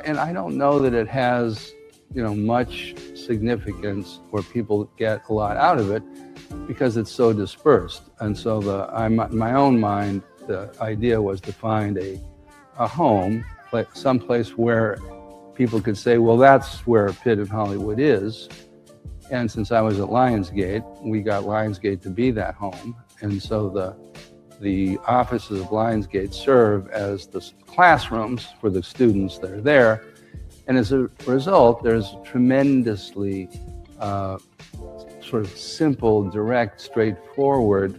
And I don't know that it has, you know, much significance where people get a lot out of it because it's so dispersed. And so in my own mind, the idea was to find a a home, like someplace where people could say, well, that's where Pitt of Hollywood is. And since I was at Lionsgate, we got Lionsgate to be that home. And so the offices of Lionsgate serve as the classrooms for the students that are there. And as a result, there's tremendously sort of simple, direct, straightforward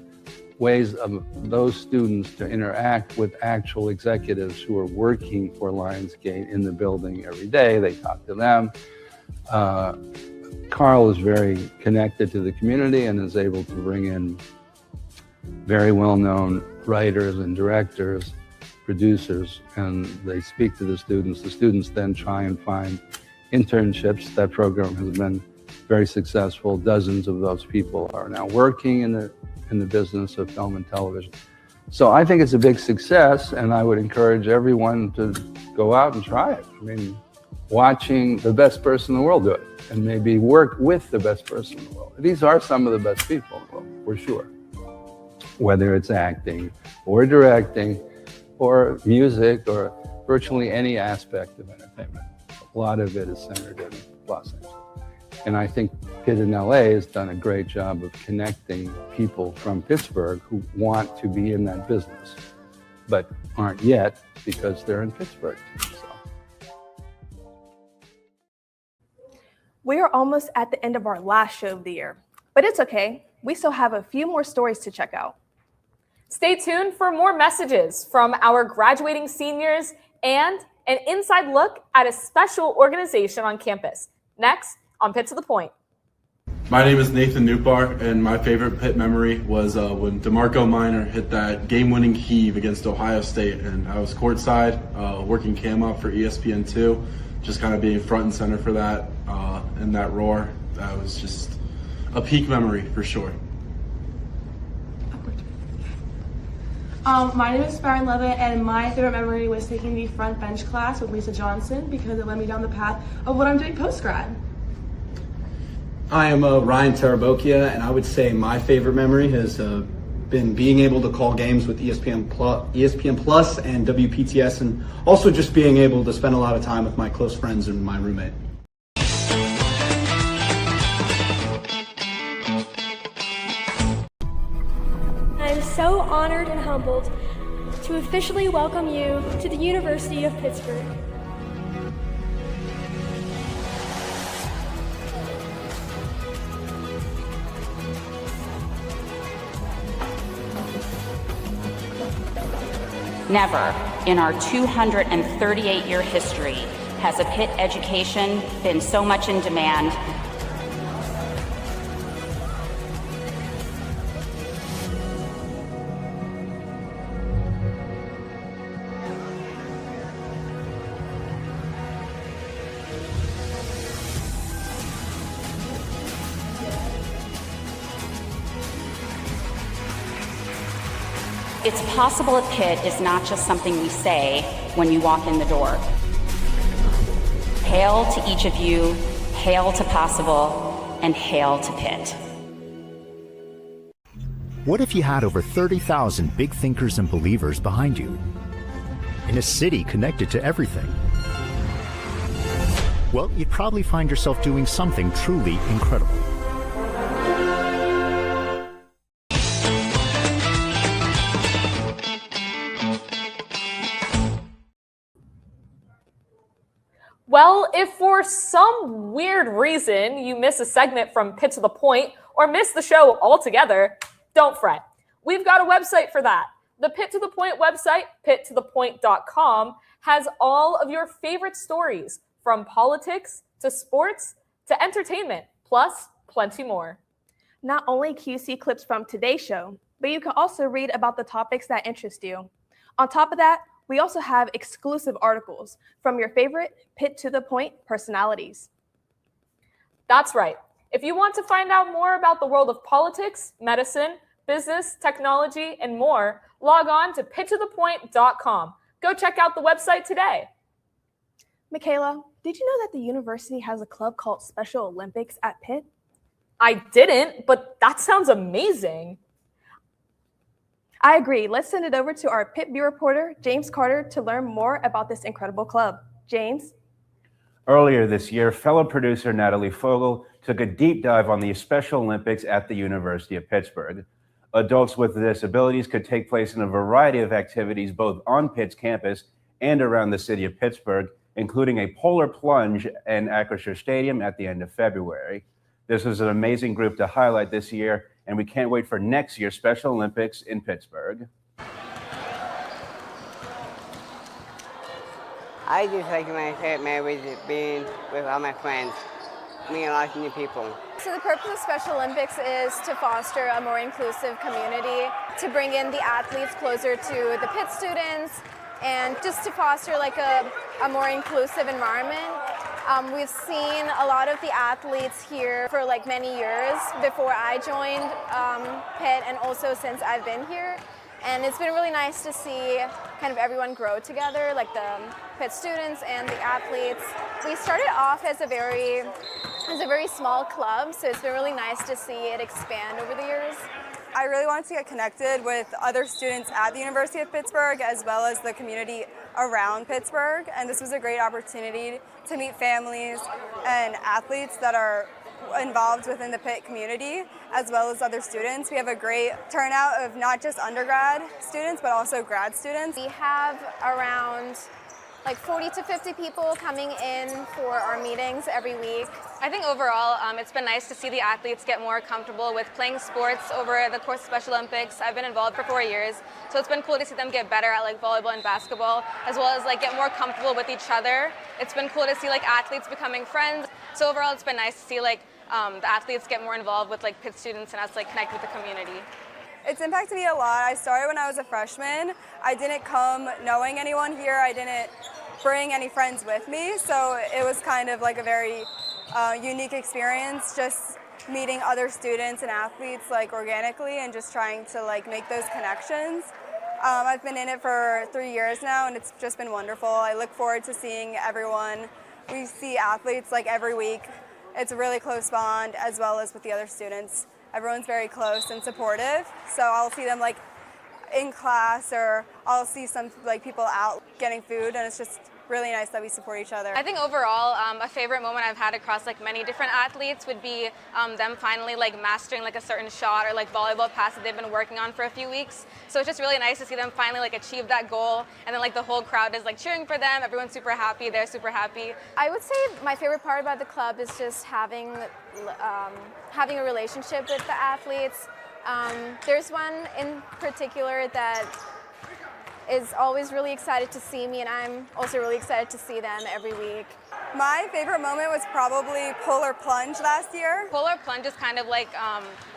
ways of those students to interact with actual executives who are working for Lionsgate in the building every day. They talk to them. Carl is very connected to the community and is able to bring in very well-known writers and directors, producers, and they speak to the students. The students then try and find internships. That program has been very successful. Dozens of those people are now working in the business of film and television. So I think it's a big success, and I would encourage everyone to go out and try it. I mean, watching the best person in the world do it, and maybe work with the best person in the world. These are some of the best people in the world, for sure. Whether it's acting or directing or music or virtually any aspect of entertainment. A lot of it is centered in Los Angeles. And I think Pitt in LA has done a great job of connecting people from Pittsburgh who want to be in that business, but aren't yet because they're in Pittsburgh. We are almost at the end of our last show of the year, but it's okay. We still have a few more stories to check out. Stay tuned for more messages from our graduating seniors and an inside look at a special organization on campus. Next on Pitt to the Point. My name is Nathan Newbar, and my favorite Pitt memory was when DeMarco Minor hit that game-winning heave against Ohio State, and I was courtside working cam up for ESPN2, just kind of being front and center for that, and that roar. That was just a peak memory for sure. My name is Farron Levitt, and my favorite memory was taking the front bench class with Lisa Johnson because it led me down the path of what I'm doing post-grad. I am Ryan Tarabokia, and I would say my favorite memory has been being able to call games with ESPN Plus and WPTS, and also just being able to spend a lot of time with my close friends and my roommate. I'm so honored and humbled to officially welcome you to the University of Pittsburgh. Never in our 238-year history has a Pitt education been so much in demand. It's possible at Pitt is not just something we say when you walk in the door. Hail to each of you, hail to possible, and hail to Pitt. What if you had over 30,000 big thinkers and believers behind you? In a city connected to everything? Well, you'd probably find yourself doing something truly incredible. Well, if for some weird reason you miss a segment from Pitt to the Point or miss the show altogether, don't fret. We've got a website for that. The Pitt to the Point website, pittothepoint.com, has all of your favorite stories from politics to sports to entertainment, plus plenty more. Not only can you see clips from today's show, but you can also read about the topics that interest you. On top of that, we also have exclusive articles from your favorite Pitt to the Point personalities. That's right. If you want to find out more about the world of politics, medicine, business, technology, and more, log on to pittothepoint.com. Go check out the website today. Michaela, did you know that the university has a club called Special Olympics at Pitt? I didn't, but that sounds amazing. I agree. Let's send it over to our Pitt Bureau reporter, James Carter, to learn more about this incredible club. James? Earlier this year, fellow producer Natalie Fogel took a deep dive on the Special Olympics at the University of Pittsburgh. Adults with disabilities could take place in a variety of activities both on Pitt's campus and around the city of Pittsburgh, including a polar plunge in Acrisure Stadium at the end of February. This was an amazing group to highlight this year, and we can't wait for next year's Special Olympics in Pittsburgh. I just like my favorite memories being with all my friends, meeting a lot of new people. So the purpose of Special Olympics is to foster a more inclusive community, to bring in the athletes closer to the Pitt students, and just to foster like a more inclusive environment. We've seen a lot of the athletes here for like many years before I joined Pitt, and also since I've been here. And it's been really nice to see kind of everyone grow together, like the Pitt students and the athletes. We started off as a very small club, so it's been really nice to see it expand over the years. I really wanted to get connected with other students at the University of Pittsburgh as well as the community around Pittsburgh, and this was a great opportunity to meet families and athletes that are involved within the Pitt community as well as other students. We have a great turnout of not just undergrad students but also grad students. We have around like 40 to 50 people coming in for our meetings every week. I think overall it's been nice to see the athletes get more comfortable with playing sports over the course of Special Olympics. I've been involved for 4 years, so it's been cool to see them get better at like volleyball and basketball, as well as like get more comfortable with each other. It's been cool to see like athletes becoming friends. So overall it's been nice to see like the athletes get more involved with like Pitt students and us like connect with the community. It's impacted me a lot. I started when I was a freshman. I didn't come knowing anyone here. I didn't bring any friends with me, so it was kind of like a very unique experience, just meeting other students and athletes like organically and just trying to like make those connections. I've been in it for 3 years now, and it's just been wonderful. I look forward to seeing everyone. We see athletes like every week. It's a really close bond, as well as with the other students. Everyone's very close and supportive, so I'll see them like in class, or I'll see some like people out getting food, and it's just really nice that we support each other. I think overall a favorite moment I've had across like many different athletes would be them finally like mastering like a certain shot or like volleyball pass that they've been working on for a few weeks. So it's just really nice to see them finally like achieve that goal, and then like the whole crowd is like cheering for them. Everyone's super happy, they're super happy. I would say my favorite part about the club is just having a relationship with the athletes. There's one in particular that is always really excited to see me, and I'm also really excited to see them every week. My favorite moment was probably Polar Plunge last year. Polar Plunge is kind of like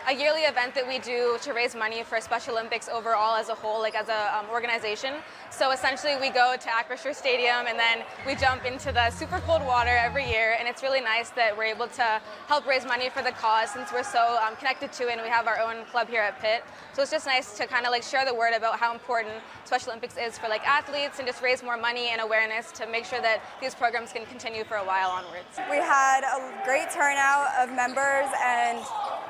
a yearly event that we do to raise money for Special Olympics overall as a whole, like as a organization. So essentially we go to Acrisure Stadium and then we jump into the super cold water every year, and it's really nice that we're able to help raise money for the cause since we're so connected to it and we have our own club here at Pitt. So it's just nice to kind of like share the word about how important Special Olympics is for like athletes and just raise more money and awareness to make sure that these programs can continue for a while onwards. We had a great turnout of members and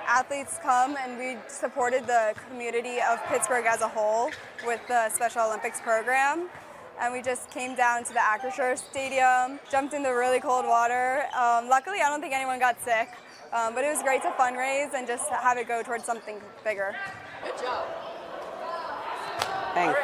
athletes come, and we supported the community of Pittsburgh as a whole with the Special Olympics program. And we just came down to the Acrisure Stadium, jumped in the really cold water. Luckily, I don't think anyone got sick, but it was great to fundraise and just have it go towards something bigger. Good job. Thanks.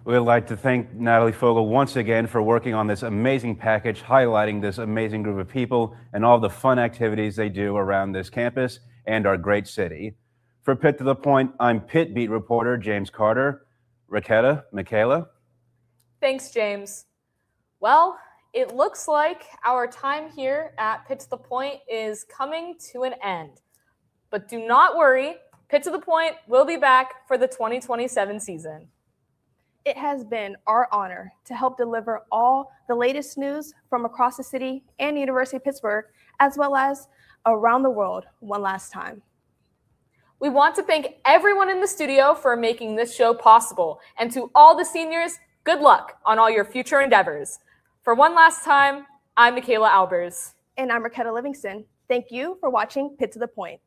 We'd like to thank Natalie Fogel once again for working on this amazing package, highlighting this amazing group of people and all the fun activities they do around this campus and our great city. For Pitt to the Point, I'm Pitt Beat reporter James Carter. Michaela? Thanks, James. Well, it looks like our time here at Pitt to the Point is coming to an end. But do not worry, Pitt to the Point will be back for the 2027 season. It has been our honor to help deliver all the latest news from across the city and University of Pittsburgh, as well as around the world one last time. We want to thank everyone in the studio for making this show possible. And to all the seniors, good luck on all your future endeavors. For one last time, I'm Michaela Albers. And I'm Raketa Livingston. Thank you for watching Pitt to the Point.